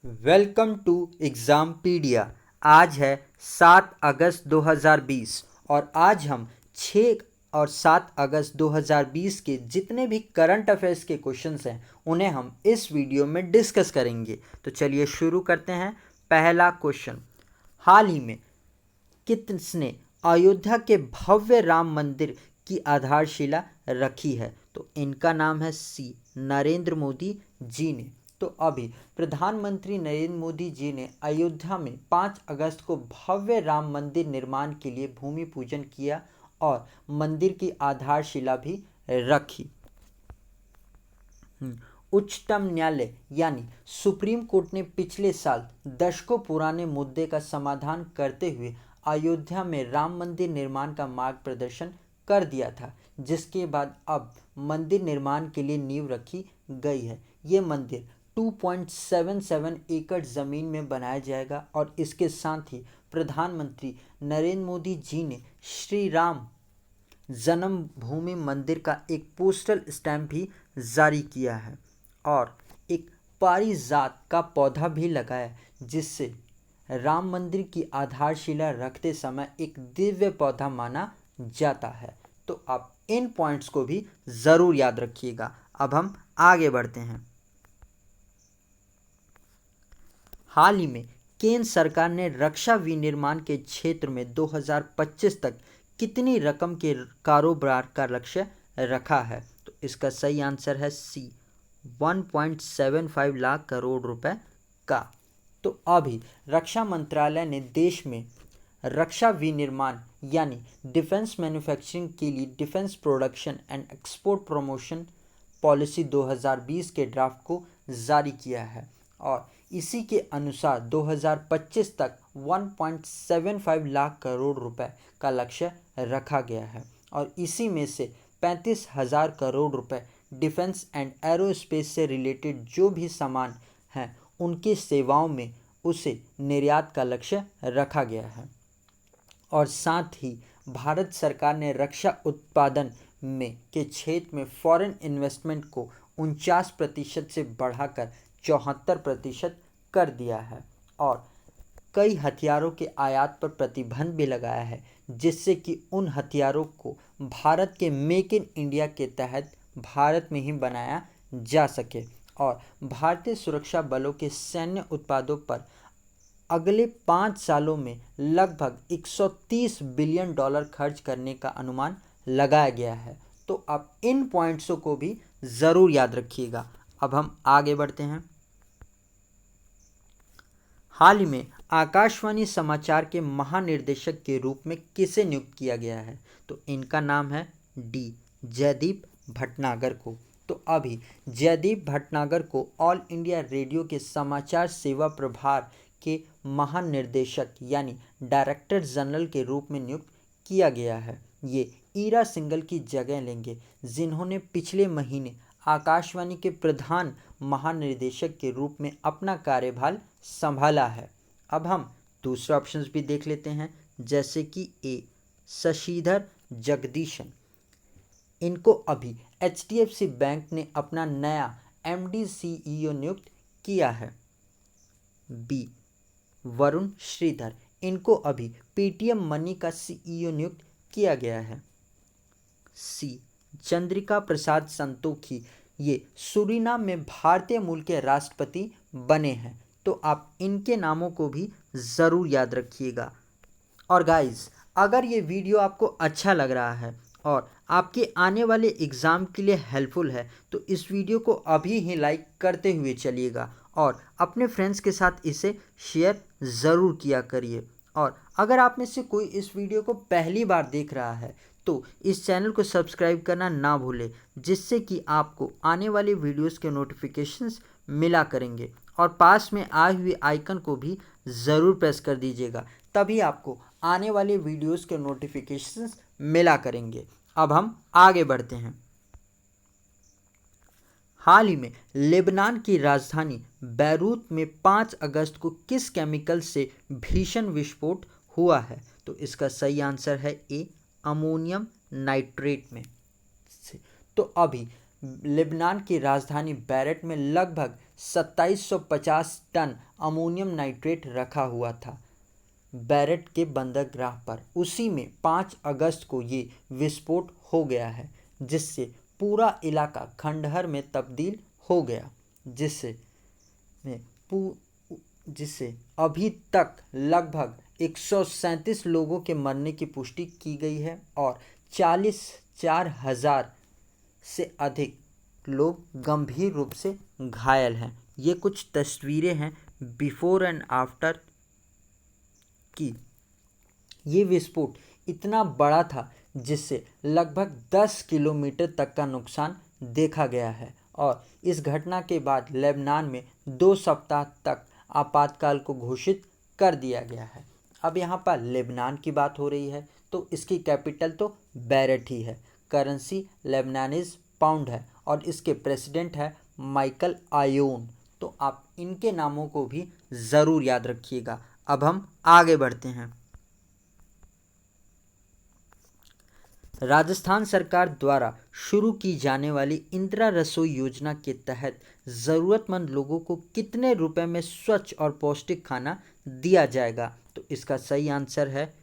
Welcome to एग्ज़ामपीडिया। आज है 7 अगस्त 2020 और आज हम 6 और 7 अगस्त 2020 के जितने भी करंट अफेयर्स के क्वेश्चंस हैं उन्हें हम इस वीडियो में डिस्कस करेंगे। तो चलिए शुरू करते हैं। पहला क्वेश्चन, हाल ही में किसने अयोध्या के भव्य राम मंदिर की आधारशिला रखी है? तो इनका नाम है सी नरेंद्र मोदी जी ने। तो अभी प्रधानमंत्री नरेंद्र मोदी जी ने अयोध्या में 5 अगस्त को भव्य राम मंदिर निर्माण के लिए भूमि पूजन किया और मंदिर की आधारशिला भी रखी। उच्चतम न्यायालय यानी सुप्रीम कोर्ट ने पिछले साल दशकों पुराने मुद्दे का समाधान करते हुए अयोध्या में राम मंदिर निर्माण का मार्ग प्रदर्शन कर दिया था, जिसके बाद अब मंदिर निर्माण के लिए नींव रखी गई है। ये मंदिर 2.77 एकड़ ज़मीन में बनाया जाएगा और इसके साथ ही प्रधानमंत्री नरेंद्र मोदी जी ने श्री राम जन्मभूमि मंदिर का एक पोस्टल स्टैम्प भी जारी किया है और एक पारिजात का पौधा भी लगाया, जिससे राम मंदिर की आधारशिला रखते समय एक दिव्य पौधा माना जाता है। तो आप इन पॉइंट्स को भी ज़रूर याद रखिएगा। अब हम आगे बढ़ते हैं। हाल ही में केंद्र सरकार ने रक्षा विनिर्माण के क्षेत्र में 2025 तक कितनी रकम के कारोबार का लक्ष्य रखा है? तो इसका सही आंसर है सी 1.75 लाख करोड़ रुपए का। तो अभी रक्षा मंत्रालय ने देश में रक्षा विनिर्माण यानी डिफेंस मैन्युफैक्चरिंग के लिए defence production and export promotion policy 2020 के ड्राफ्ट को जारी किया है और इसी के अनुसार 2025 तक 1.75 लाख करोड़ रुपए का लक्ष्य रखा गया है और इसी में से 35,000 करोड़ रुपए डिफेंस एंड एरोस्पेस से रिलेटेड जो भी सामान हैं उनकी सेवाओं में उसे निर्यात का लक्ष्य रखा गया है। और साथ ही भारत सरकार ने रक्षा उत्पादन में के क्षेत्र में फॉरेन इन्वेस्टमेंट को 49% से बढ़ाकर 74% कर दिया है और कई हथियारों के आयात पर प्रतिबंध भी लगाया है, जिससे कि उन हथियारों को भारत के मेक इन इंडिया के तहत भारत में ही बनाया जा सके और भारतीय सुरक्षा बलों के सैन्य उत्पादों पर अगले 5 सालों में लगभग 130 बिलियन डॉलर खर्च करने का अनुमान लगाया गया है। तो आप इन पॉइंट्सों को भी ज़रूर याद रखिएगा। अब हम आगे बढ़ते हैं। हाल ही में आकाशवाणी समाचार के महानिर्देशक के रूप में किसे नियुक्त किया गया है? तो इनका नाम है डी जयदीप भटनागर को। तो अभी जयदीप भटनागर को ऑल इंडिया रेडियो के समाचार सेवा प्रभार के महानिर्देशक यानी डायरेक्टर जनरल के रूप में नियुक्त किया गया है। ये ईरा सिंघल की जगह लेंगे, जिन्होंने पिछले महीने आकाशवाणी के प्रधान महानिर्देशक के रूप में अपना कार्यभार संभाला है। अब हम दूसरे ऑप्शंस भी देख लेते हैं, जैसे कि ए शशिधर जगदीशन। इनको अभी HDFC बैंक ने अपना नया MD CEO नियुक्त किया है। बी वरुण श्रीधर, इनको अभी पेटीएम मनी का CEO नियुक्त किया गया है। सी चंद्रिका प्रसाद संतोखी, ये सूरीनाम में भारतीय मूल के राष्ट्रपति बने हैं। तो आप इनके नामों को भी ज़रूर याद रखिएगा। और गाइस, अगर ये वीडियो आपको अच्छा लग रहा है और आपके आने वाले एग्ज़ाम के लिए हेल्पफुल है तो इस वीडियो को अभी ही लाइक करते हुए चलिएगा और अपने फ्रेंड्स के साथ इसे शेयर ज़रूर किया करिए। और अगर आप में से कोई इस वीडियो को पहली बार देख रहा है तो इस चैनल को सब्सक्राइब करना ना भूलें, जिससे कि आपको आने वाले वीडियोस के नोटिफिकेशंस मिला करेंगे और पास में आए हुए आइकन को भी ज़रूर प्रेस कर दीजिएगा, तभी आपको आने वाले वीडियोस के नोटिफिकेशंस मिला करेंगे। अब हम आगे बढ़ते हैं। हाल ही में लेबनान की राजधानी बैरूत में 5 अगस्त को किस केमिकल से भीषण विस्फोट हुआ है? तो इसका सही आंसर है ए अमोनियम नाइट्रेट में से। तो अभी लेबनान की राजधानी बैरूत में लगभग 2750 टन अमोनियम नाइट्रेट रखा हुआ था बैरेट के बंदरगाह पर। उसी में 5 अगस्त को ये विस्फोट हो गया है, जिससे पूरा इलाका खंडहर में तब्दील हो गया, जिससे अभी तक लगभग 137 लोगों के मरने की पुष्टि की गई है और 44,000 से अधिक लोग गंभीर रूप से घायल हैं। ये कुछ तस्वीरें हैं बिफोर एंड आफ्टर की। ये विस्फोट इतना बड़ा था जिससे लगभग 10 किलोमीटर तक का नुकसान देखा गया है और इस घटना के बाद लेबनान में 2 सप्ताह तक आपातकाल को घोषित कर दिया गया है। अब यहाँ पर लेबनान की बात हो रही है तो इसकी कैपिटल तो बैरेट ही है। करेंसी लेबनानीज पाउंड है और इसके प्रेसिडेंट है माइकल आयोन। तो आप इनके नामों को भी ज़रूर याद रखिएगा। अब हम आगे बढ़ते हैं। राजस्थान सरकार द्वारा शुरू की जाने वाली इंदिरा रसोई योजना के तहत ज़रूरतमंद लोगों को कितने रुपए में स्वच्छ और पौष्टिक खाना दिया जाएगा? तो इसका सही आंसर है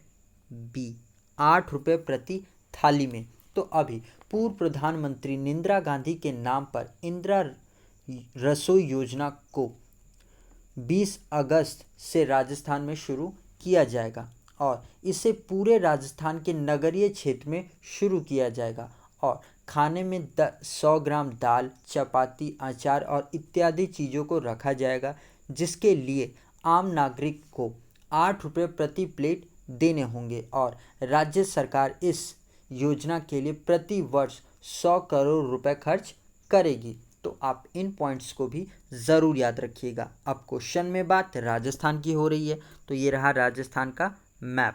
बी, 8 रुपये प्रति थाली में। तो अभी पूर्व प्रधानमंत्री इंदिरा गांधी के नाम पर इंदिरा रसोई योजना को 20 अगस्त से राजस्थान में शुरू किया जाएगा और इसे पूरे राजस्थान के नगरीय क्षेत्र में शुरू किया जाएगा और खाने में 100 ग्राम दाल, चपाती, अचार और इत्यादि चीज़ों को रखा जाएगा, जिसके लिए आम नागरिक को 8 रुपये प्रति प्लेट देने होंगे और राज्य सरकार इस योजना के लिए प्रति वर्ष 100 करोड़ रुपए खर्च करेगी। तो आप इन पॉइंट्स को भी ज़रूर याद रखिएगा। अब क्वेश्चन में बात राजस्थान की हो रही है तो ये रहा राजस्थान का मैप।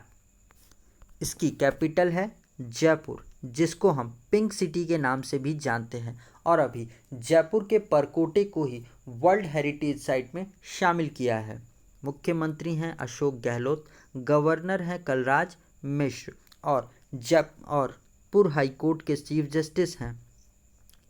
इसकी कैपिटल है जयपुर, जिसको हम पिंक सिटी के नाम से भी जानते हैं और अभी जयपुर के परकोटे को ही वर्ल्ड हेरिटेज साइट में शामिल किया है। मुख्यमंत्री हैं अशोक गहलोत, गवर्नर हैं कलराज मिश्र और जयपुर हाईकोर्ट के चीफ जस्टिस हैं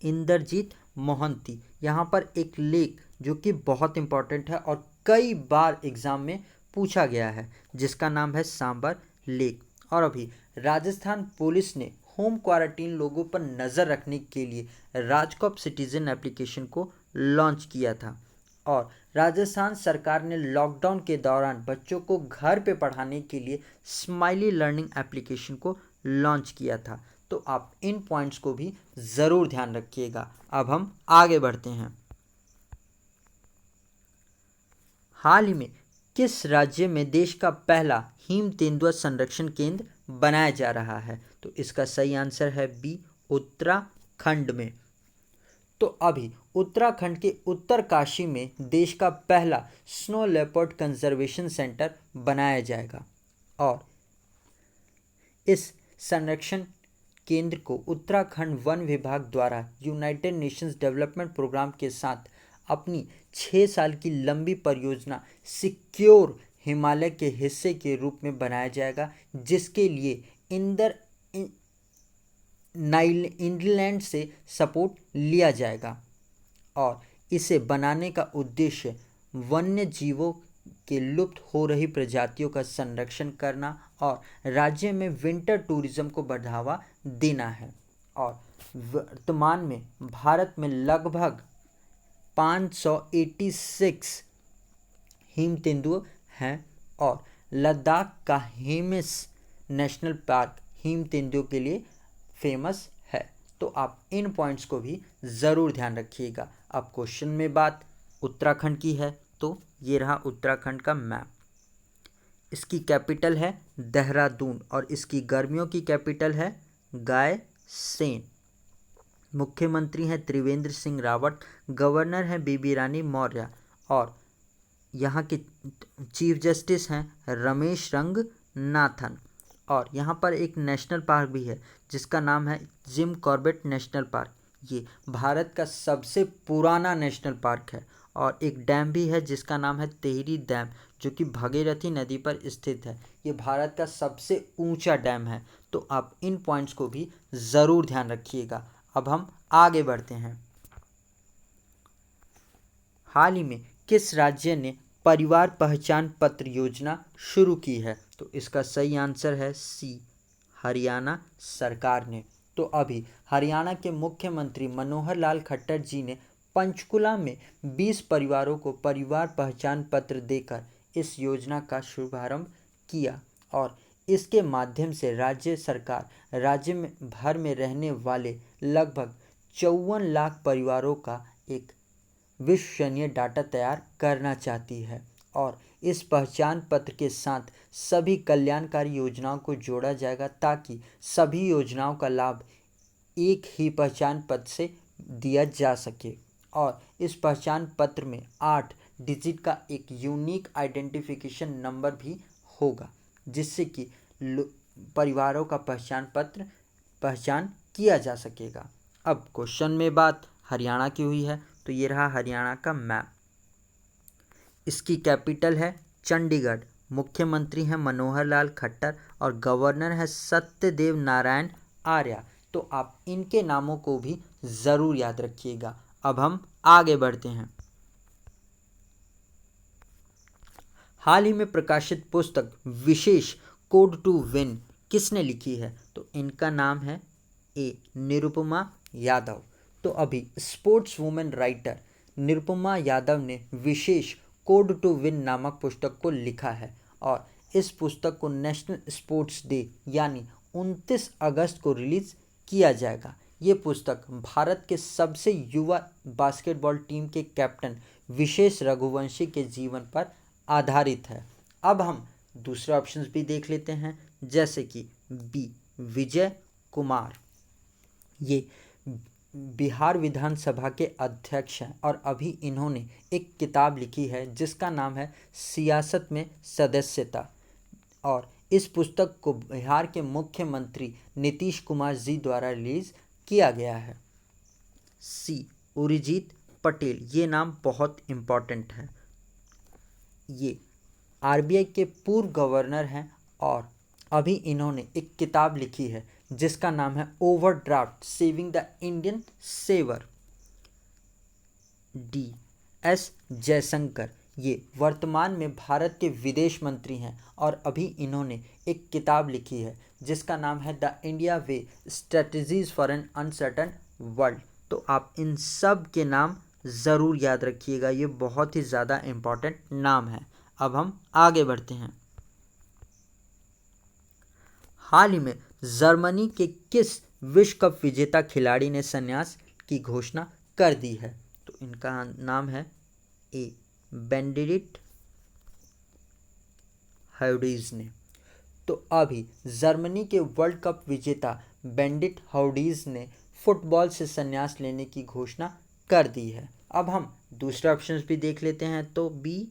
इंद्रजीत मोहंती। यहाँ पर एक लेख जो कि बहुत इम्पोर्टेंट है और कई बार एग्ज़ाम में पूछा गया है, जिसका नाम है सांबर लेक। और अभी राजस्थान पुलिस ने होम क्वारंटीन लोगों पर नज़र रखने के लिए राजकॉप सिटीजन एप्लीकेशन को लॉन्च किया था और राजस्थान सरकार ने लॉकडाउन के दौरान बच्चों को घर पे पढ़ाने के लिए स्माइली लर्निंग एप्लीकेशन को लॉन्च किया था। तो आप इन पॉइंट्स को भी ज़रूर ध्यान रखिएगा। अब हम आगे बढ़ते हैं। हाल ही में किस राज्य में देश का पहला हिम तेंदुआ संरक्षण केंद्र बनाया जा रहा है? तो इसका सही आंसर है बी, उत्तराखंड में। तो अभी उत्तराखंड के उत्तरकाशी में देश का पहला स्नो लेपर्ड कंजर्वेशन सेंटर बनाया जाएगा और इस संरक्षण केंद्र को उत्तराखंड वन विभाग द्वारा यूनाइटेड नेशंस डेवलपमेंट प्रोग्राम के साथ अपनी 6 साल की लंबी परियोजना सिक्योर हिमालय के हिस्से के रूप में बनाया जाएगा, जिसके लिए नीदरलैंड से सपोर्ट लिया जाएगा और इसे बनाने का उद्देश्य वन्य जीवों के लुप्त हो रही प्रजातियों का संरक्षण करना और राज्य में विंटर टूरिज्म को बढ़ावा देना है। और वर्तमान में भारत में लगभग 586 हिम तेंदुए हैं और लद्दाख का हेमिस नेशनल पार्क हिम तेंदुओं के लिए फेमस है। तो आप इन पॉइंट्स को भी ज़रूर ध्यान रखिएगा। अब क्वेश्चन में बात उत्तराखंड की है तो ये रहा उत्तराखंड का मैप। इसकी कैपिटल है देहरादून और इसकी गर्मियों की कैपिटल है गायसेन। मुख्यमंत्री हैं त्रिवेंद्र सिंह रावत, गवर्नर हैं बेबी रानी मौर्य और यहाँ के चीफ जस्टिस हैं रमेश रंगनाथन। और यहाँ पर एक नेशनल पार्क भी है जिसका नाम है जिम कॉर्बेट नेशनल पार्क। ये भारत का सबसे पुराना नेशनल पार्क है और एक डैम भी है जिसका नाम है टिहरी डैम, जो कि भागीरथी नदी पर स्थित है। ये भारत का सबसे ऊंचा डैम है। तो आप इन पॉइंट्स को भी ज़रूर ध्यान रखिएगा। अब हम आगे बढ़ते हैं। हाल ही में किस राज्य ने परिवार पहचान पत्र योजना शुरू की है? तो इसका सही आंसर है सी, हरियाणा सरकार ने। तो अभी हरियाणा के मुख्यमंत्री मनोहर लाल खट्टर जी ने पंचकुला में 20 परिवारों को परिवार पहचान पत्र देकर इस योजना का शुभारंभ किया और इसके माध्यम से राज्य सरकार राज्य में भर में रहने वाले लगभग 54 लाख परिवारों का एक विश्वसनीय डाटा तैयार करना चाहती है और इस पहचान पत्र के साथ सभी कल्याणकारी योजनाओं को जोड़ा जाएगा ताकि सभी योजनाओं का लाभ एक ही पहचान पत्र से दिया जा सके। और इस पहचान पत्र में 8 डिजिट का एक यूनिक आइडेंटिफिकेशन नंबर भी होगा जिससे कि परिवारों का पहचान किया जा सकेगा। अब क्वेश्चन में बात हरियाणा की हुई है तो ये रहा हरियाणा का मैप। इसकी कैपिटल है चंडीगढ़, मुख्यमंत्री हैं मनोहर लाल खट्टर और गवर्नर है सत्यदेव नारायण आर्य। तो आप इनके नामों को भी ज़रूर याद रखिएगा। अब हम आगे बढ़ते हैं। हाल ही में प्रकाशित पुस्तक विशेष कोड टू विन किसने लिखी है? तो इनका नाम है ए, निरुपमा यादव। तो अभी sports women writer Nirupama Yadav ने विशेष कोड टू विन नामक पुस्तक को लिखा है और इस पुस्तक को नेशनल स्पोर्ट्स डे यानी 29 अगस्त को रिलीज किया जाएगा। ये पुस्तक भारत के सबसे युवा बास्केटबॉल टीम के कैप्टन विशेष रघुवंशी के जीवन पर आधारित है। अब हम दूसरे ऑप्शंस भी देख लेते हैं जैसे कि बी, विजय कुमार। ये बिहार विधानसभा के अध्यक्ष हैं और अभी इन्होंने एक किताब लिखी है जिसका नाम है सियासत में सदस्यता और इस पुस्तक को बिहार के मुख्यमंत्री नीतीश कुमार जी द्वारा रिलीज किया गया है। सी, उर्जित पटेल। ये नाम बहुत इम्पॉर्टेंट है। ये आरबीआई के पूर्व गवर्नर हैं और अभी इन्होंने एक किताब लिखी है जिसका नाम है overdraft saving the Indian saver. D, S Jaishankar. ये वर्तमान में भारत के विदेश मंत्री हैं और अभी इन्होंने एक किताब लिखी है जिसका नाम है the India way strategies for an uncertain world. तो आप इन सब के नाम ज़रूर याद रखिएगा, ये बहुत ही ज़्यादा इम्पॉर्टेंट नाम है। अब हम आगे बढ़ते हैं। हाल ही में जर्मनी के किस विश्व कप विजेता खिलाड़ी ने संन्यास की घोषणा कर दी है? तो इनका नाम है ए, बेनेडिक्ट हाउडीज ने। तो अभी जर्मनी के वर्ल्ड कप विजेता बेनेडिक्ट हाउडीज ने फुटबॉल से संन्यास लेने की घोषणा कर दी है। अब हम दूसरे ऑप्शंस भी देख लेते हैं तो बी,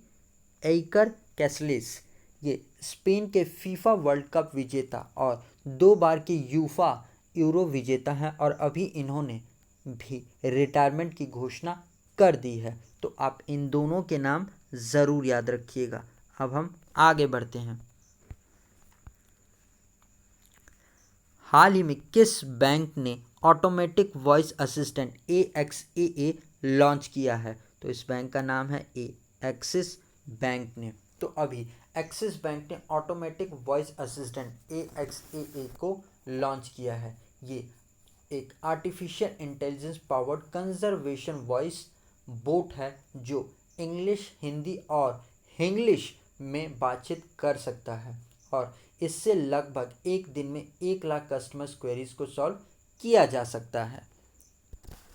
एइकर कैसलेस। ये स्पेन के फीफा वर्ल्ड कप विजेता और 2 बार के यूफा यूरो विजेता हैं और अभी इन्होंने भी रिटायरमेंट की घोषणा कर दी है। तो आप इन दोनों के नाम ज़रूर याद रखिएगा। अब हम आगे बढ़ते हैं। हाल ही में किस बैंक ने automatic voice assistant AXAA launch किया है? तो इस बैंक का नाम है ए, एक्सिस बैंक ने। तो अभी एक्सिस बैंक ने ऑटोमेटिक वॉइस असिस्टेंट AXAA को लॉन्च किया है। ये एक artificial intelligence powered conservation voice boat है जो इंग्लिश, हिंदी और हिंग्लिश में बातचीत कर सकता है और इससे लगभग एक दिन में 1 लाख कस्टमर्स क्वेरीज को सॉल्व किया जा सकता है।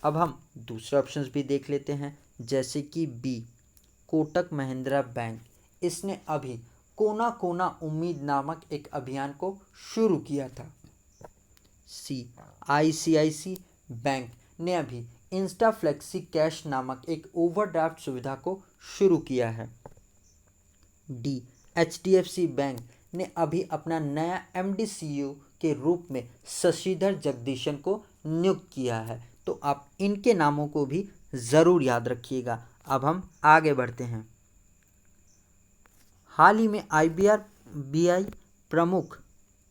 अब हम दूसरे ऑप्शंस भी देख लेते हैं जैसे कि बी, कोटक महिंद्रा बैंक। इसने अभी कोना कोना उम्मीद नामक एक अभियान को शुरू किया था। सी, ICICI बैंक ने अभी इंस्टा फ्लेक्सी कैश नामक एक ओवरड्राफ्ट सुविधा को शुरू किया है। डी, HDFC बैंक ने अभी अपना नया MD CEO के रूप में शशिधर जगदीशन को नियुक्त किया है। तो आप इनके नामों को भी ज़रूर याद रखिएगा। अब हम आगे बढ़ते हैं। हाल ही में RBI प्रमुख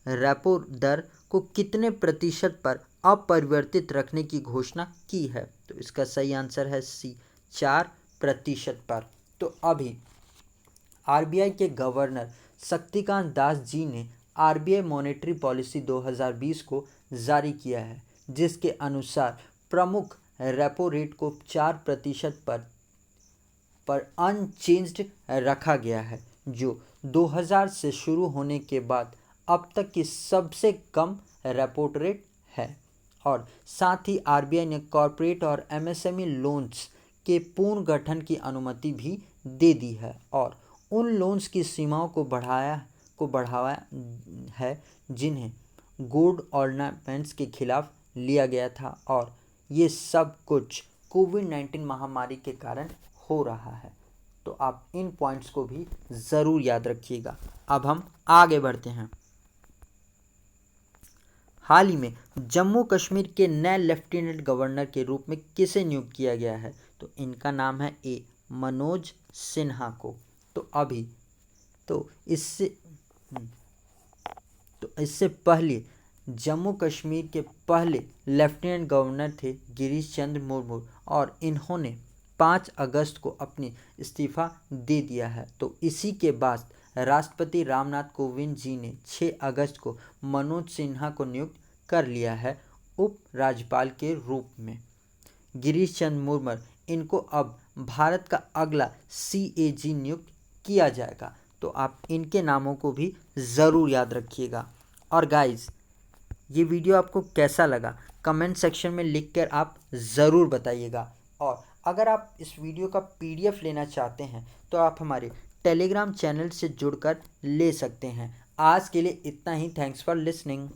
रेपो दर को कितने प्रतिशत पर अपरिवर्तित रखने की घोषणा की है? तो इसका सही आंसर है सी, 4% पर। तो अभी आरबीआई के गवर्नर शक्तिकांत दास जी ने आरबीआई मॉनेटरी पॉलिसी 2020 को जारी किया है, जिसके अनुसार प्रमुख रेपो रेट को 4% पर अनचेंज्ड रखा गया है, जो 2000 से शुरू होने के बाद अब तक की सबसे कम रेपो रेट है। और साथ ही आरबीआई ने कॉरपोरेट और एमएसएमई लोन्स के पूर्ण गठन की अनुमति भी दे दी है और उन लोन्स की सीमाओं को बढ़ावा है जिन्हें गोल्ड ऑर्नामेंट्स के खिलाफ लिया गया था, और ये सब कुछ कोविड-19 महामारी के कारण हो रहा है। तो आप इन पॉइंट्स को भी ज़रूर याद रखिएगा। अब हम आगे बढ़ते हैं। हाल ही में जम्मू कश्मीर के नए लेफ्टिनेंट गवर्नर के रूप में किसे नियुक्त किया गया है? तो इनका नाम है ए मनोज सिन्हा को। तो इससे पहले जम्मू कश्मीर के पहले लेफ्टिनेंट गवर्नर थे गिरीश चंद्र मुर्मू, और इन्होंने 5 अगस्त को अपनी इस्तीफ़ा दे दिया है। तो इसी के बाद राष्ट्रपति रामनाथ कोविंद जी ने 6 अगस्त को मनोज सिन्हा को नियुक्त कर लिया है उप राज्यपाल के रूप में। गिरीश चंद्र मुर्मू इनको अब भारत का अगला सीएजी नियुक्त किया जाएगा। तो आप इनके नामों को भी ज़रूर याद रखिएगा। और गाइस, ये वीडियो आपको कैसा लगा कमेंट सेक्शन में लिखकर आप ज़रूर बताइएगा। और अगर आप इस वीडियो का पीडीएफ लेना चाहते हैं तो आप हमारे टेलीग्राम चैनल से जुड़कर ले सकते हैं। आज के लिए इतना ही। Thanks for listening.